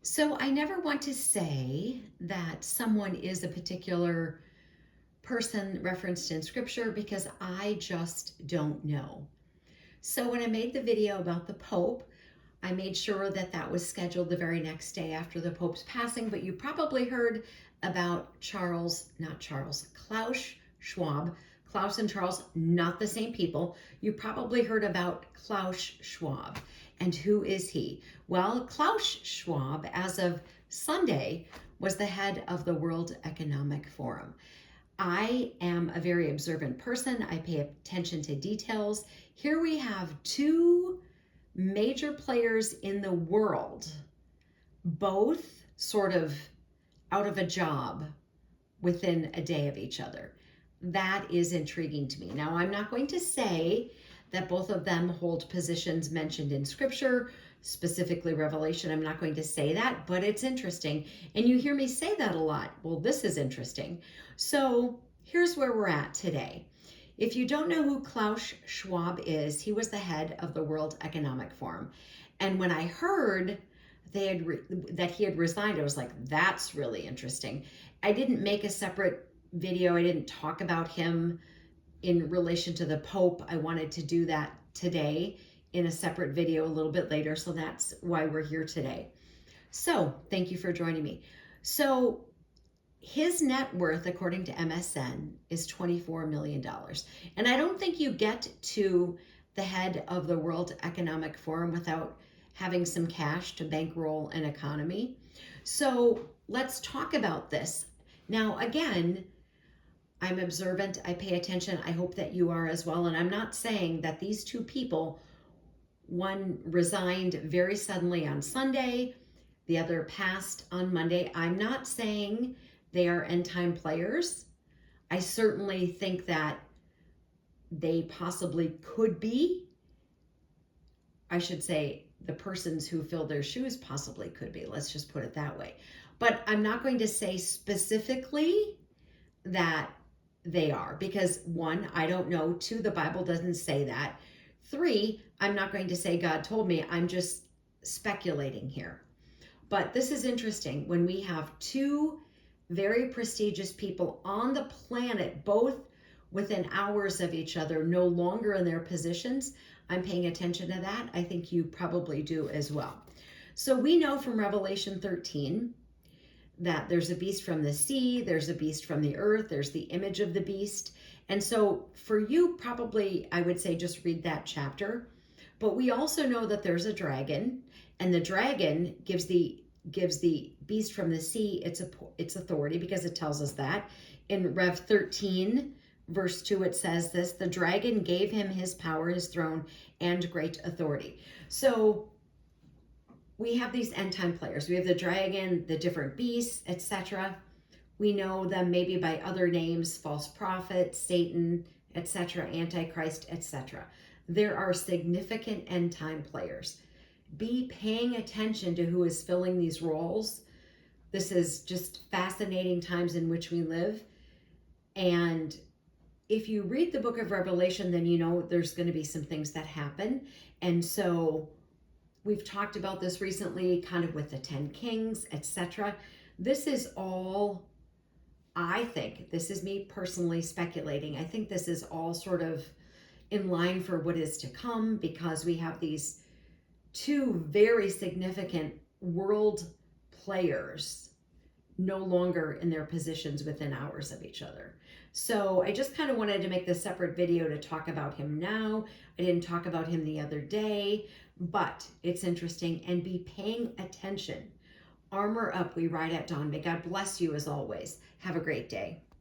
So I never want to say that someone is a particular person referenced in scripture because I just don't know. So when I made the video about the Pope, I made sure that that was scheduled the very next day after the Pope's passing, but you probably heard about Klaus Schwab. Klaus and Charles, not the same people. You probably heard about Klaus Schwab. And who is he? Well, Klaus Schwab, as of Sunday, was the head of the World Economic Forum. I am a very observant person. I pay attention to details. Here we have two major players in the world, both sort of out of a job within a day of each other. That is intriguing to me. Now, I'm not going to say that both of them hold positions mentioned in scripture, specifically Revelation. I'm not going to say that, but it's interesting. And you hear me say that a lot. Well, this is interesting. So here's where we're at today. If you don't know who Klaus Schwab is, he was the head of the World Economic Forum. And when I heard that he had resigned, I was like, that's really interesting. I didn't make a separate video. I didn't talk about him in relation to the Pope. I wanted to do that today in a separate video a little bit later. So that's why we're here today. So thank you for joining me. So his net worth, according to MSN, is $24 million. And I don't think you get to the head of the World Economic Forum without having some cash to bankroll an economy. So let's talk about this. Now, again, I'm observant, I pay attention. I hope that you are as well. And I'm not saying that these two people, one resigned very suddenly on Sunday, the other passed on Monday. I'm not saying they are end time players. I certainly think that they possibly could be. I should say the persons who fill their shoes possibly could be. Let's just put it that way. But I'm not going to say specifically that they are because one, I don't know. Two, the Bible doesn't say that. Three, I'm not going to say God told me. I'm just speculating here. But this is interesting when we have two very prestigious people on the planet, both within hours of each other, no longer in their positions. I'm paying attention to that. I think you probably do as well. So we know from Revelation 13 that there's a beast from the sea, there's a beast from the earth, there's the image of the beast. And so for you, probably, I would say just read that chapter. But we also know that there's a dragon, and the dragon gives the beast from the sea its authority, because it tells us that. In Rev 13, verse 2, it says this: the dragon gave him his power, his throne, and great authority. So we have these end time players. We have the dragon, the different beasts, etc. We know them maybe by other names: false prophet, Satan, etc., Antichrist, etc. There are significant end time players. Be paying attention to who is filling these roles. This is just fascinating times in which we live. And if you read the book of Revelation, then you know there's going to be some things that happen. And so we've talked about this recently, kind of with the 10 kings, etc. This is all, I think, this is me personally speculating. I think this is all sort of in line for what is to come, because we have these two very significant world players no longer in their positions within hours of each other. So I just kind of wanted to make this separate video to talk about him now. I didn't talk about him the other day, but it's interesting, and be paying attention. Armor up, we ride at dawn. May God bless you as always. Have a great day.